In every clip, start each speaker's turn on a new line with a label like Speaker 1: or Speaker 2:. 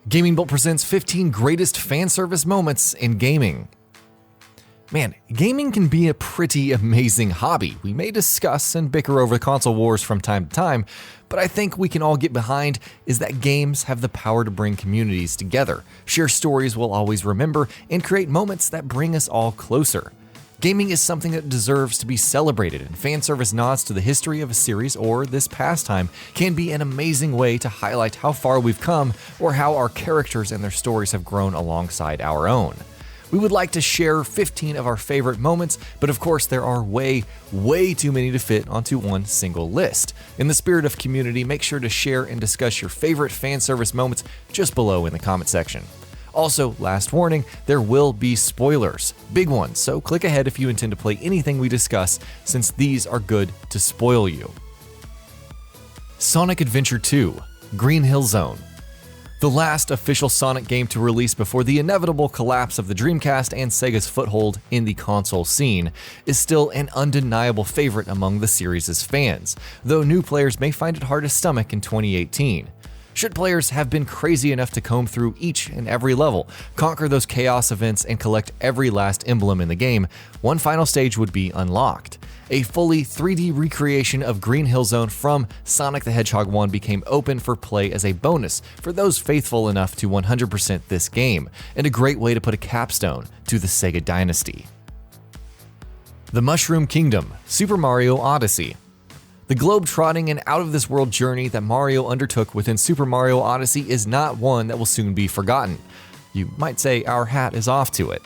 Speaker 1: GamingBolt presents 15 greatest fan service moments in gaming. Man, gaming can be a pretty amazing hobby. We may discuss and bicker over console wars from time to time, but I think we can all get behind is that games have the power to bring communities together, share stories we'll always remember, and create moments that bring us all closer. Gaming is something that deserves to be celebrated, and fan service nods to the history of a series or this pastime can be an amazing way to highlight how far we've come or how our characters and their stories have grown alongside our own. We would like to share 15 of our favorite moments, but of course there are way too many to fit onto one single list. In the spirit of community, make sure to share and discuss your favorite fan service moments just below in the comment section. Also, last warning, there will be spoilers, big ones, so click ahead if you intend to play anything we discuss, since these are good to spoil you. Sonic Adventure 2: Green Hill Zone. The last official Sonic game to release before the inevitable collapse of the Dreamcast and Sega's foothold in the console scene, is still an undeniable favorite among the series' fans, though new players may find it hard to stomach in 2018. Should players have been crazy enough to comb through each and every level, conquer those chaos events, and collect every last emblem in the game, one final stage would be unlocked. A fully 3D recreation of Green Hill Zone from Sonic the Hedgehog 1 became open for play as a bonus for those faithful enough to 100% this game, and a great way to put a capstone to the Sega dynasty. The Mushroom Kingdom: Super Mario Odyssey. The globe-trotting and out-of-this-world journey that Mario undertook within Super Mario Odyssey is not one that will soon be forgotten. You might say our hat is off to it.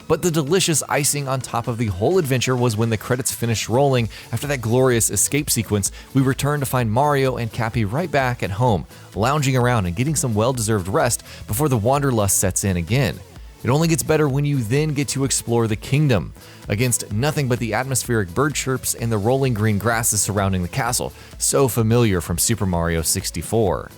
Speaker 1: But the delicious icing on top of the whole adventure was when the credits finished rolling after that glorious escape sequence, we returned to find Mario and Cappy right back at home, lounging around and getting some well-deserved rest before the wanderlust sets in again. It only gets better when you then get to explore the kingdom, against nothing but the atmospheric bird chirps and the rolling green grasses surrounding the castle, so familiar from Super Mario 64.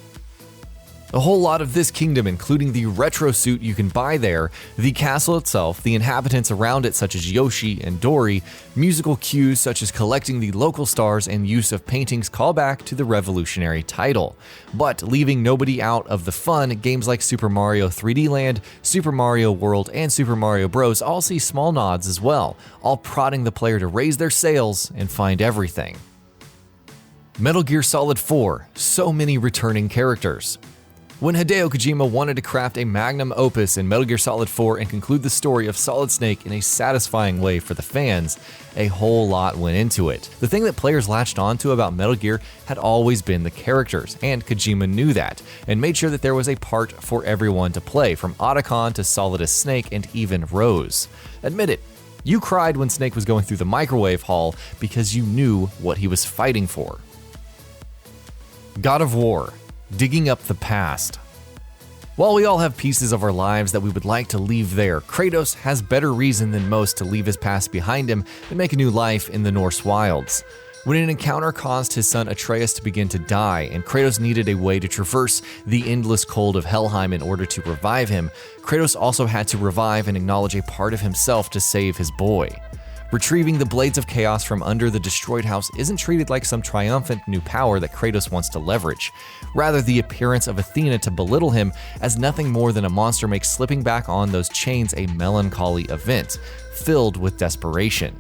Speaker 1: A whole lot of this kingdom, including the retro suit you can buy there, the castle itself, the inhabitants around it such as Yoshi and Dory, musical cues such as collecting the local stars and use of paintings call back to the revolutionary title. But leaving nobody out of the fun, games like Super Mario 3D Land, Super Mario World, and Super Mario Bros. All see small nods as well, all prodding the player to raise their sails and find everything. Metal Gear Solid 4: So many returning characters. When Hideo Kojima wanted to craft a magnum opus in Metal Gear Solid 4 and conclude the story of Solid Snake in a satisfying way for the fans, a whole lot went into it. The thing that players latched onto about Metal Gear had always been the characters, and Kojima knew that, and made sure that there was a part for everyone to play, from Otacon to Solidus Snake and even Rose. Admit it, you cried when Snake was going through the microwave hall because you knew what he was fighting for. God of War: Digging Up the Past. While we all have pieces of our lives that we would like to leave there, Kratos has better reason than most to leave his past behind him and make a new life in the Norse wilds. When an encounter caused his son Atreus to begin to die, and Kratos needed a way to traverse the endless cold of Helheim in order to revive him, Kratos also had to revive and acknowledge a part of himself to save his boy. Retrieving the Blades of Chaos from under the destroyed house isn't treated like some triumphant new power that Kratos wants to leverage. Rather, the appearance of Athena to belittle him as nothing more than a monster makes slipping back on those chains a melancholy event, filled with desperation.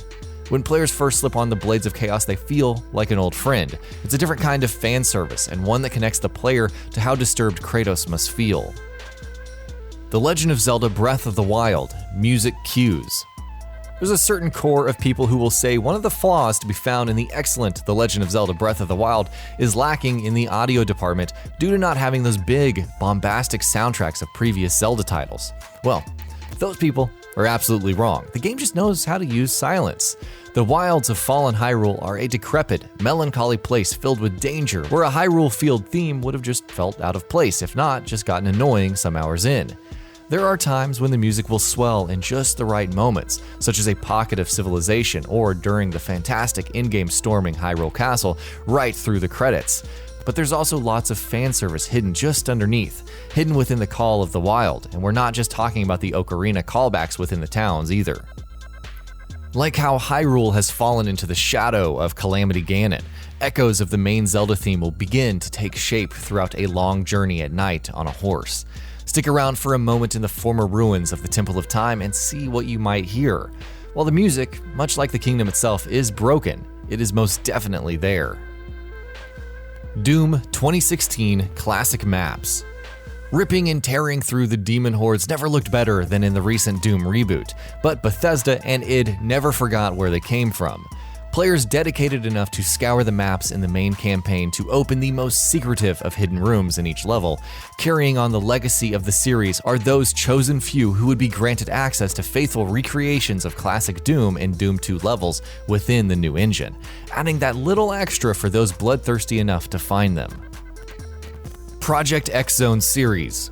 Speaker 1: When players first slip on the Blades of Chaos, they feel like an old friend. It's a different kind of fan service, and one that connects the player to how disturbed Kratos must feel. The Legend of Zelda: Breath of the Wild: Music Cues. There's a certain core of people who will say one of the flaws to be found in the excellent The Legend of Zelda: Breath of the Wild is lacking in the audio department due to not having those big, bombastic soundtracks of previous Zelda titles. Well, those people are absolutely wrong. The game just knows how to use silence. The wilds of fallen Hyrule are a decrepit, melancholy place filled with danger, where a Hyrule Field theme would have just felt out of place, if not just gotten annoying some hours in. There are times when the music will swell in just the right moments, such as a pocket of civilization or during the fantastic in-game storming Hyrule Castle right through the credits. But there's also lots of fan service hidden just underneath, hidden within the call of the wild, and we're not just talking about the ocarina callbacks within the towns either. Like how Hyrule has fallen into the shadow of Calamity Ganon, echoes of the main Zelda theme will begin to take shape throughout a long journey at night on a horse. Stick around for a moment in the former ruins of the Temple of Time and see what you might hear. While the music, much like the kingdom itself, is broken, it is most definitely there. Doom 2016 Classic Maps. Ripping and tearing through the demon hordes never looked better than in the recent Doom reboot, but Bethesda and id never forgot where they came from. Players dedicated enough to scour the maps in the main campaign to open the most secretive of hidden rooms in each level. Carrying on the legacy of the series are those chosen few who would be granted access to faithful recreations of classic Doom and Doom 2 levels within the new engine, adding that little extra for those bloodthirsty enough to find them. Project X Zone series.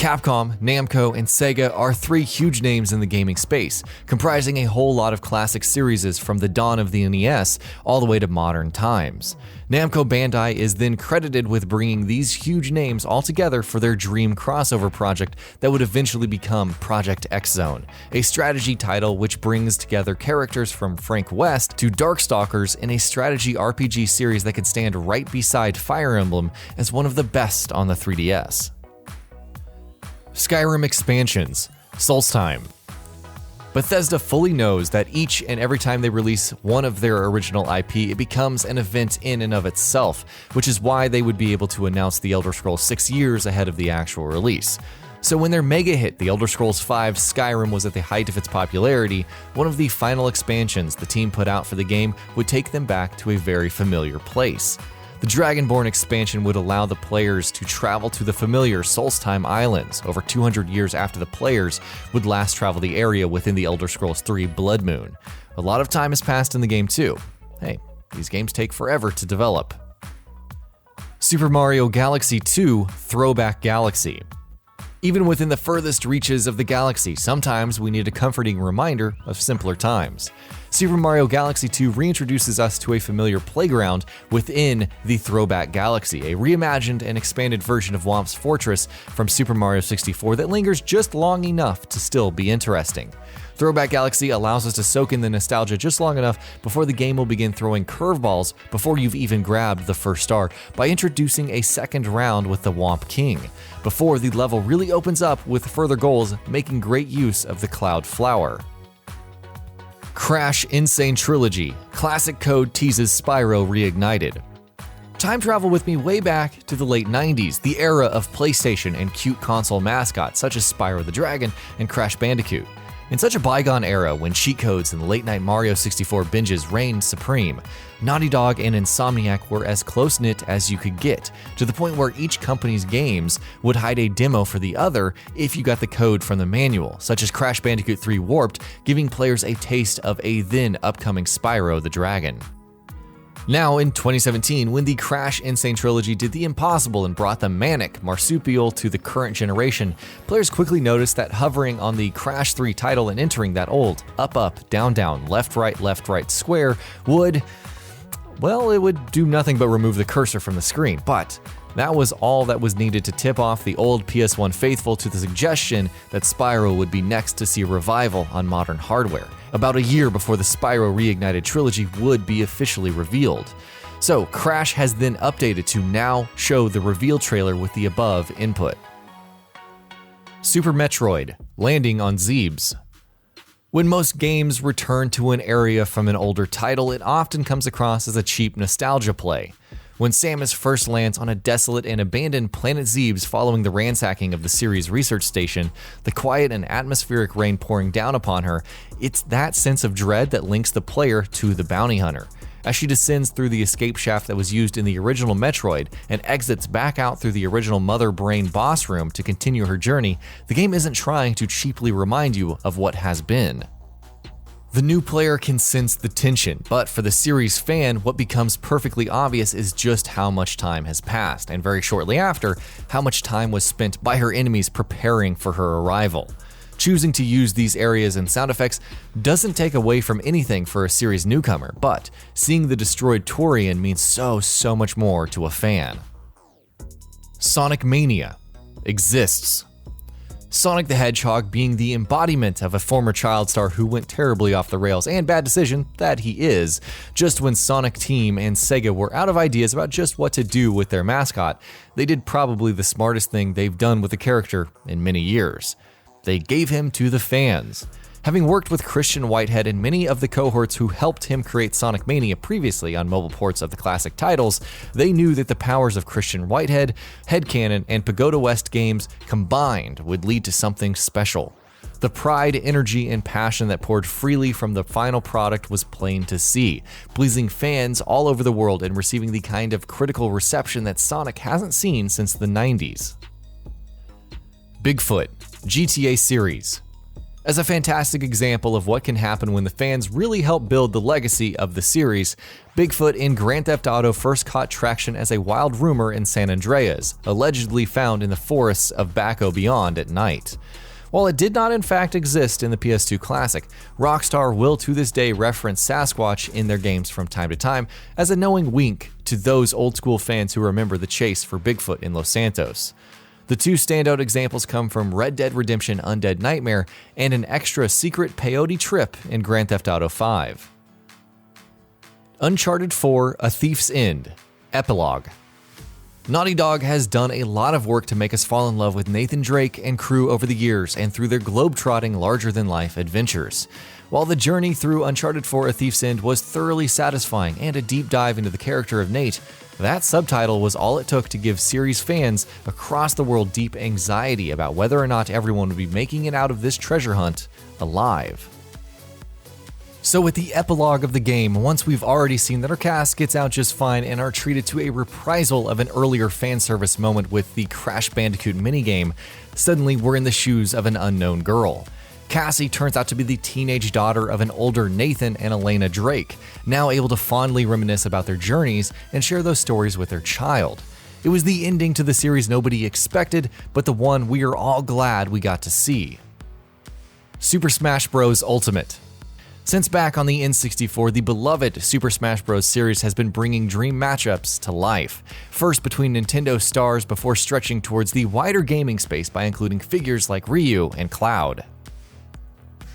Speaker 1: Capcom, Namco, and Sega are three huge names in the gaming space, comprising a whole lot of classic series from the dawn of the NES all the way to modern times. Namco Bandai is then credited with bringing these huge names all together for their dream crossover project that would eventually become Project X Zone, a strategy title which brings together characters from Frank West to Darkstalkers in a strategy RPG series that could stand right beside Fire Emblem as one of the best on the 3DS. Skyrim expansions, Solstheim. Bethesda fully knows that each and every time they release one of their original IP, it becomes an event in and of itself, which is why they would be able to announce The Elder Scrolls 6 years ahead of the actual release. So when their mega hit, The Elder Scrolls V Skyrim, was at the height of its popularity, one of the final expansions the team put out for the game would take them back to a very familiar place. The Dragonborn expansion would allow the players to travel to the familiar Solstheim Islands over 200 years after the players would last travel the area within the Elder Scrolls 3 Blood Moon. A lot of time has passed in the game too. Hey, these games take forever to develop. Super Mario Galaxy 2 Throwback Galaxy. Even within the furthest reaches of the galaxy, sometimes we need a comforting reminder of simpler times. Super Mario Galaxy 2 reintroduces us to a familiar playground within the Throwback Galaxy, a reimagined and expanded version of Whomp's Fortress from Super Mario 64 that lingers just long enough to still be interesting. Throwback Galaxy allows us to soak in the nostalgia just long enough before the game will begin throwing curveballs before you've even grabbed the first star by introducing a second round with the Whomp King, before the level really opens up with further goals making great use of the Cloud Flower. Crash Insane Trilogy, Classic Code teases Spyro reignited. Time travel with me way back to the late 90s, the era of PlayStation and cute console mascots such as Spyro the Dragon and Crash Bandicoot. In such a bygone era when cheat codes and late-night Mario 64 binges reigned supreme, Naughty Dog and Insomniac were as close-knit as you could get, to the point where each company's games would hide a demo for the other if you got the code from the manual, such as Crash Bandicoot 3 Warped, giving players a taste of a then-upcoming Spyro the Dragon. Now, in 2017, when the Crash Insane Trilogy did the impossible and brought the manic marsupial to the current generation, players quickly noticed that hovering on the Crash 3 title and entering that old up, down, left, right square would, well, it would do nothing but remove the cursor from the screen, but that was all that was needed to tip off the old PS1 faithful to the suggestion that Spyro would be next to see a revival on modern hardware, about a year before the Spyro Reignited trilogy would be officially revealed. So Crash has then updated to now show the reveal trailer with the above input. Super Metroid, landing on Zebes. When most games return to an area from an older title, it often comes across as a cheap nostalgia play. When Samus first lands on a desolate and abandoned planet Zebes following the ransacking of the series' research station, the quiet and atmospheric rain pouring down upon her, it's that sense of dread that links the player to the bounty hunter. As she descends through the escape shaft that was used in the original Metroid and exits back out through the original Mother Brain boss room to continue her journey, the game isn't trying to cheaply remind you of what has been. The new player can sense the tension, but for the series fan, what becomes perfectly obvious is just how much time has passed, and very shortly after, how much time was spent by her enemies preparing for her arrival. Choosing to use these areas and sound effects doesn't take away from anything for a series newcomer, but seeing the destroyed Torian means so much more to a fan. Sonic Mania exists. Sonic the Hedgehog being the embodiment of a former child star who went terribly off the rails and bad decision that he is, just when Sonic Team and Sega were out of ideas about just what to do with their mascot, they did probably the smartest thing they've done with the character in many years. They gave him to the fans. Having worked with Christian Whitehead and many of the cohorts who helped him create Sonic Mania previously on mobile ports of the classic titles, they knew that the powers of Christian Whitehead, Headcanon, and Pagoda West Games combined would lead to something special. The pride, energy, and passion that poured freely from the final product was plain to see, pleasing fans all over the world and receiving the kind of critical reception that Sonic hasn't seen since the 90s. BIGFOOT, GTA series. As a fantastic example of what can happen when the fans really help build the legacy of the series, BIGFOOT in Grand Theft Auto first caught traction as a wild rumor in San Andreas, allegedly found in the forests of Baco Beyond at night. While it did not in fact exist in the PS2 classic, Rockstar will to this day reference Sasquatch in their games from time to time as a knowing wink to those old school fans who remember the chase for Bigfoot in Los Santos. The two standout examples come from Red Dead Redemption Undead Nightmare and an extra secret peyote trip in Grand Theft Auto V. Uncharted 4: A Thief's End, Epilogue. Naughty Dog has done a lot of work to make us fall in love with Nathan Drake and crew over the years and through their globe-trotting, larger-than-life adventures. While the journey through Uncharted 4: A Thief's End was thoroughly satisfying and a deep dive into the character of Nate, that subtitle was all it took to give series fans across the world deep anxiety about whether or not everyone would be making it out of this treasure hunt alive. So with the epilogue of the game, once we've already seen that our cast gets out just fine and are treated to a reprisal of an earlier fan service moment with the Crash Bandicoot minigame, suddenly we're in the shoes of an unknown girl. Cassie turns out to be the teenage daughter of an older Nathan and Elena Drake, now able to fondly reminisce about their journeys and share those stories with their child. It was the ending to the series nobody expected, but the one we are all glad we got to see. Super Smash Bros. Ultimate. Since back on the N64, the beloved Super Smash Bros. Series has been bringing dream matchups to life, first between Nintendo stars before stretching towards the wider gaming space by including figures like Ryu and Cloud.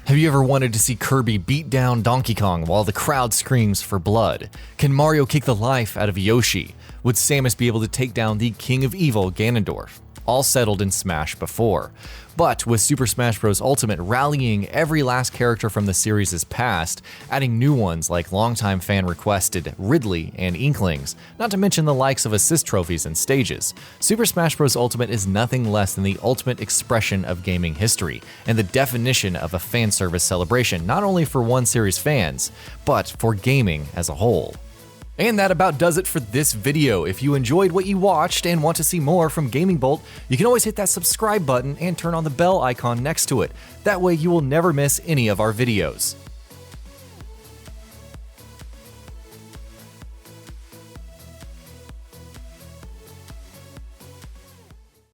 Speaker 1: Have you ever wanted to see Kirby beat down Donkey Kong while the crowd screams for blood? Can Mario kick the life out of Yoshi? Would Samus be able to take down the King of Evil, Ganondorf? All settled in Smash before. But with Super Smash Bros. Ultimate rallying every last character from the series' past, adding new ones like longtime fan-requested Ridley and Inklings, not to mention the likes of assist trophies and stages, Super Smash Bros. Ultimate is nothing less than the ultimate expression of gaming history, and the definition of a fan service celebration not only for one series fans, but for gaming as a whole. And that about does it for this video. If you enjoyed what you watched and want to see more from GamingBolt, you can always hit that subscribe button and turn on the bell icon next to it. That way you will never miss any of our videos.